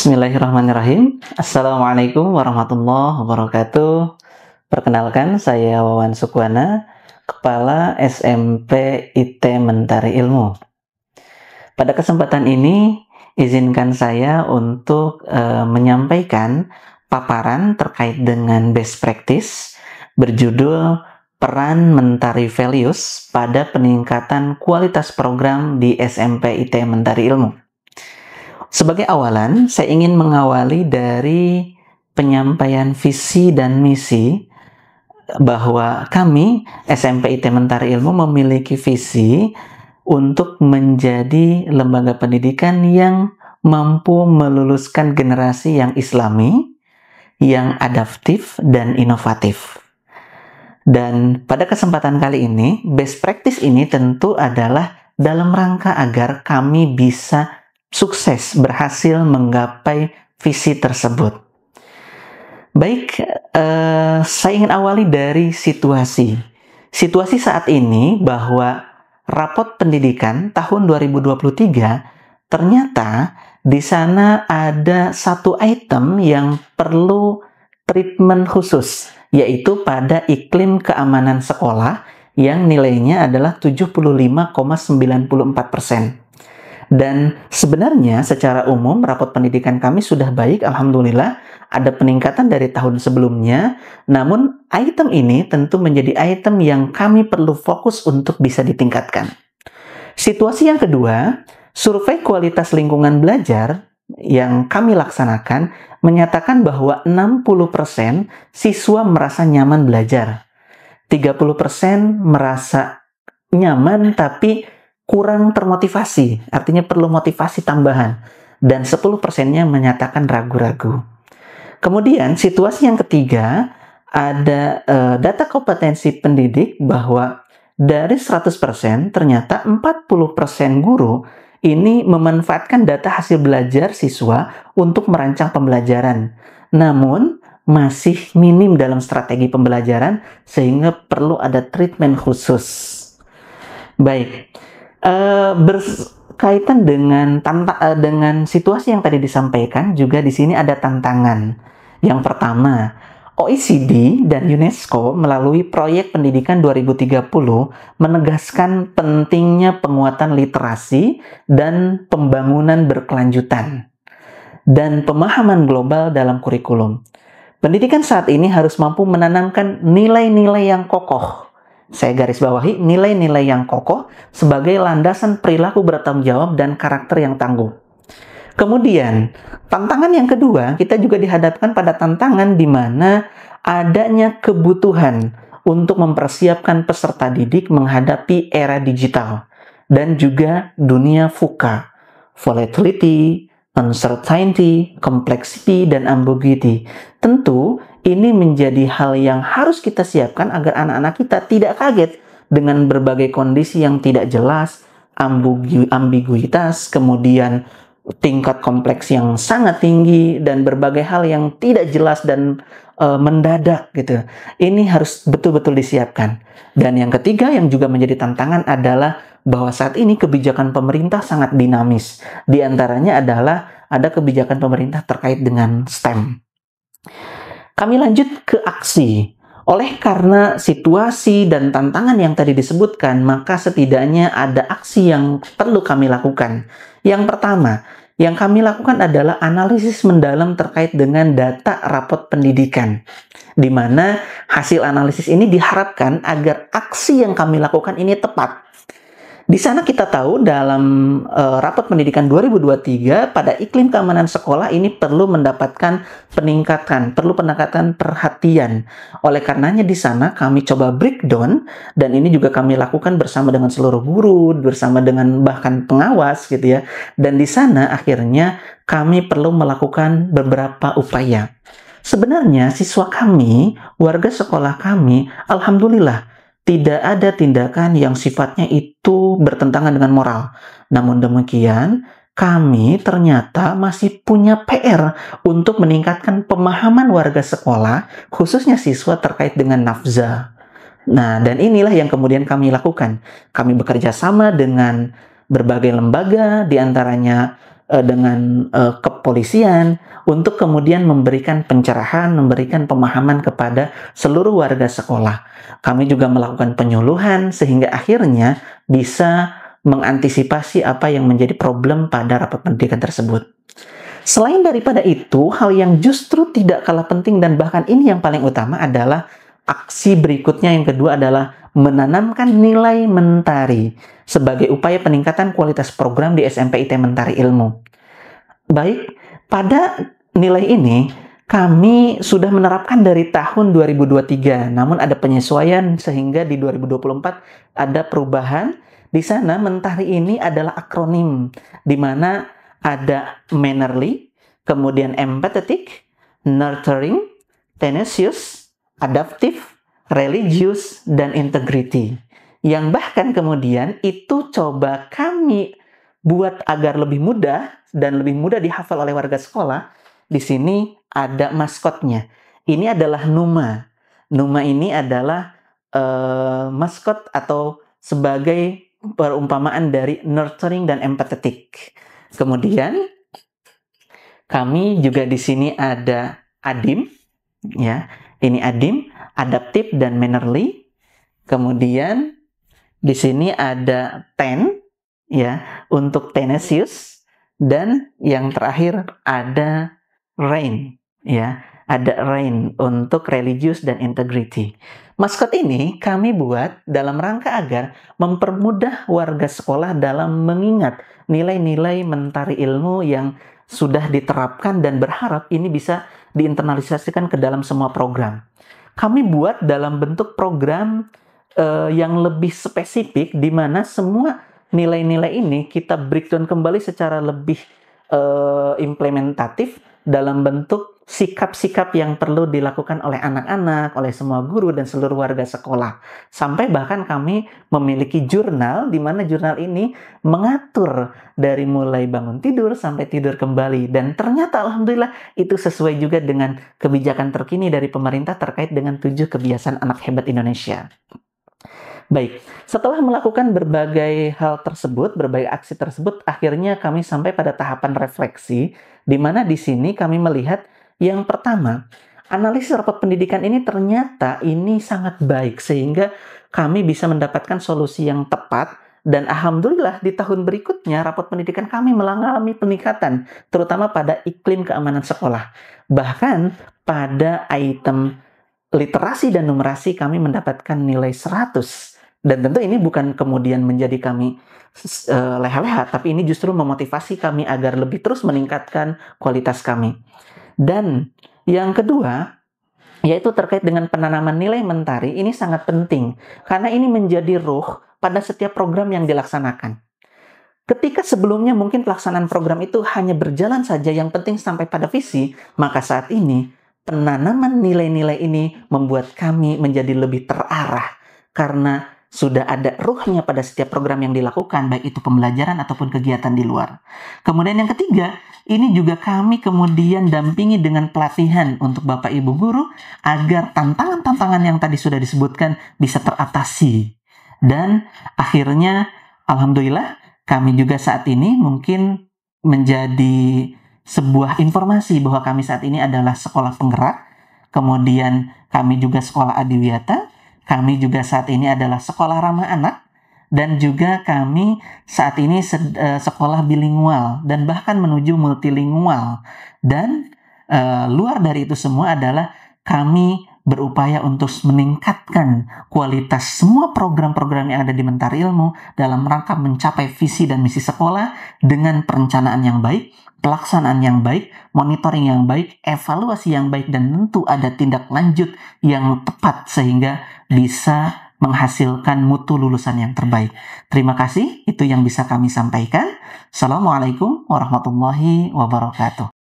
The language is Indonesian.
Bismillahirrahmanirrahim. Assalamualaikum warahmatullahi wabarakatuh. Perkenalkan, saya Wawan Sukwana, Kepala SMP IT Mentari Ilmu. Pada kesempatan ini, izinkan saya untuk menyampaikan paparan terkait dengan best practice berjudul Peran Mentari Values pada peningkatan kualitas program di SMP IT Mentari Ilmu. Sebagai awalan, saya ingin mengawali dari penyampaian visi dan misi bahwa kami SMP IT Mentari Ilmu memiliki visi untuk menjadi lembaga pendidikan yang mampu meluluskan generasi yang islami, yang adaptif dan inovatif. Dan pada kesempatan kali ini, best practice ini tentu adalah dalam rangka agar kami bisa sukses berhasil menggapai visi tersebut. Baik, saya ingin awali dari situasi. Situasi saat ini bahwa rapot pendidikan tahun 2023 ternyata di sana ada satu item yang perlu treatment khusus, yaitu pada iklim keamanan sekolah yang nilainya adalah 75,94%. Dan sebenarnya secara umum rapot pendidikan kami sudah baik, alhamdulillah, ada peningkatan dari tahun sebelumnya. Namun item ini tentu menjadi item yang kami perlu fokus untuk bisa ditingkatkan. Situasi yang kedua, survei kualitas lingkungan belajar yang kami laksanakan menyatakan bahwa 60% siswa merasa nyaman belajar. 30% merasa nyaman tapi kurang termotivasi, artinya perlu motivasi tambahan, dan 10%-nya menyatakan ragu-ragu. Kemudian situasi yang ketiga, ada data kompetensi pendidik bahwa dari 100% ternyata 40% guru ini memanfaatkan data hasil belajar siswa untuk merancang pembelajaran. Namun masih minim dalam strategi pembelajaran sehingga perlu ada treatment khusus. Baik. Berkaitan dengan situasi yang tadi disampaikan, juga di sini ada tantangan. Yang pertama, OECD dan UNESCO melalui proyek pendidikan 2030 menegaskan pentingnya penguatan literasi dan pembangunan berkelanjutan dan pemahaman global dalam kurikulum. Pendidikan saat ini harus mampu menanamkan nilai-nilai yang kokoh. Saya garis bawahi nilai-nilai yang kokoh sebagai landasan perilaku bertanggung jawab dan karakter yang tangguh. Kemudian, tantangan yang kedua, kita juga dihadapkan pada tantangan di mana adanya kebutuhan untuk mempersiapkan peserta didik menghadapi era digital dan juga dunia VUCA, volatility, uncertainty, complexity, dan ambiguity. Tentu, ini menjadi hal yang harus kita siapkan agar anak-anak kita tidak kaget dengan berbagai kondisi yang tidak jelas, ambiguitas, kemudian tingkat kompleks yang sangat tinggi, dan berbagai hal yang tidak jelas dan mendadak gitu. Ini harus betul-betul disiapkan. Dan yang ketiga yang juga menjadi tantangan adalah bahwa saat ini kebijakan pemerintah sangat dinamis. Di antaranya adalah ada kebijakan pemerintah terkait dengan STEM. Kami lanjut ke aksi. Oleh karena situasi dan tantangan yang tadi disebutkan, maka setidaknya ada aksi yang perlu kami lakukan. Yang pertama, yang kami lakukan adalah analisis mendalam terkait dengan data rapot pendidikan, di mana hasil analisis ini diharapkan agar aksi yang kami lakukan ini tepat. Di sana kita tahu dalam rapot pendidikan 2023 pada iklim keamanan sekolah ini perlu mendapatkan peningkatan, perlu pendekatan perhatian. Oleh karenanya di sana kami coba breakdown, dan ini juga kami lakukan bersama dengan seluruh guru, bersama dengan bahkan pengawas gitu ya. Dan di sana akhirnya kami perlu melakukan beberapa upaya. Sebenarnya siswa kami, warga sekolah kami, alhamdulillah tidak ada tindakan yang sifatnya itu bertentangan dengan moral. Namun demikian, kami ternyata masih punya PR untuk meningkatkan pemahaman warga sekolah, khususnya siswa terkait dengan nafza. Nah, dan inilah yang kemudian kami lakukan. Kami bekerja sama dengan berbagai lembaga, diantaranya dengan kepolisian untuk kemudian memberikan pencerahan, memberikan pemahaman kepada seluruh warga sekolah. Kami juga melakukan penyuluhan sehingga akhirnya bisa mengantisipasi apa yang menjadi problem pada rapat pendidikan tersebut. Selain daripada itu, hal yang justru tidak kalah penting dan bahkan ini yang paling utama adalah aksi berikutnya. Yang kedua adalah menanamkan nilai mentari sebagai upaya peningkatan kualitas program di SMPIT Mentari Ilmu. Baik, pada nilai ini kami sudah menerapkan dari tahun 2023, namun ada penyesuaian sehingga di 2024 ada perubahan. Di sana mentari ini adalah akronim, di mana ada mannerly, kemudian empathetic, nurturing, tenacious, adaptive, religious, dan integrity. Yang bahkan kemudian itu coba kami buat agar lebih mudah dan lebih mudah dihafal oleh warga sekolah. Di sini ada maskotnya. Ini adalah Numa. Numa ini adalah maskot atau sebagai perumpamaan dari nurturing dan empathetic. Kemudian kami juga di sini ada Adim, ya. Ini Adim, adaptif dan mannerly. Kemudian di sini ada Ten, ya, untuk tenacious, dan yang terakhir ada Rain, ya. Ada Rain untuk religious dan integrity. Maskot ini kami buat dalam rangka agar mempermudah warga sekolah dalam mengingat nilai-nilai mentari ilmu yang sudah diterapkan dan berharap ini bisa diinternalisasikan ke dalam semua program. Kami buat dalam bentuk program yang lebih spesifik, di mana semua nilai-nilai ini kita breakdown kembali secara lebih implementatif dalam bentuk sikap-sikap yang perlu dilakukan oleh anak-anak, oleh semua guru dan seluruh warga sekolah. Sampai bahkan kami memiliki jurnal, di mana jurnal ini mengatur dari mulai bangun tidur sampai tidur kembali. Dan ternyata alhamdulillah itu sesuai juga dengan kebijakan terkini dari pemerintah terkait dengan 7 kebiasaan anak hebat Indonesia. Baik, setelah melakukan berbagai hal tersebut, berbagai aksi tersebut, akhirnya kami sampai pada tahapan refleksi, di mana di sini kami melihat yang pertama, analisis rapat pendidikan ini ternyata ini sangat baik, sehingga kami bisa mendapatkan solusi yang tepat, dan alhamdulillah di tahun berikutnya rapat pendidikan kami mengalami peningkatan, terutama pada iklim keamanan sekolah. Bahkan pada item literasi dan numerasi kami mendapatkan nilai 100. Dan tentu ini bukan kemudian menjadi kami leha-leha, tapi ini justru memotivasi kami agar lebih terus meningkatkan kualitas kami. Dan yang kedua, yaitu terkait dengan penanaman nilai mentari, ini sangat penting. Karena ini menjadi ruh pada setiap program yang dilaksanakan. Ketika sebelumnya mungkin pelaksanaan program itu hanya berjalan saja, yang penting sampai pada visi, maka saat ini penanaman nilai-nilai ini membuat kami menjadi lebih terarah. Karena sudah ada ruhnya pada setiap program yang dilakukan, baik itu pembelajaran ataupun kegiatan di luar. Kemudian yang ketiga, ini juga kami kemudian dampingi dengan pelatihan untuk Bapak Ibu Guru agar tantangan-tantangan yang tadi sudah disebutkan bisa teratasi. Dan akhirnya, alhamdulillah, kami juga saat ini mungkin menjadi sebuah informasi bahwa kami saat ini adalah sekolah penggerak, kemudian kami juga sekolah adiwiyata, kami juga saat ini adalah sekolah ramah anak, dan juga kami saat ini sekolah bilingual dan bahkan menuju multilingual. Dan luar dari itu semua adalah kami berupaya untuk meningkatkan kualitas semua program-program yang ada di Mentari Ilmu dalam rangka mencapai visi dan misi sekolah dengan perencanaan yang baik, pelaksanaan yang baik, monitoring yang baik, evaluasi yang baik, dan tentu ada tindak lanjut yang tepat sehingga bisa menghasilkan mutu lulusan yang terbaik. Terima kasih, itu yang bisa kami sampaikan. Assalamualaikum warahmatullahi wabarakatuh.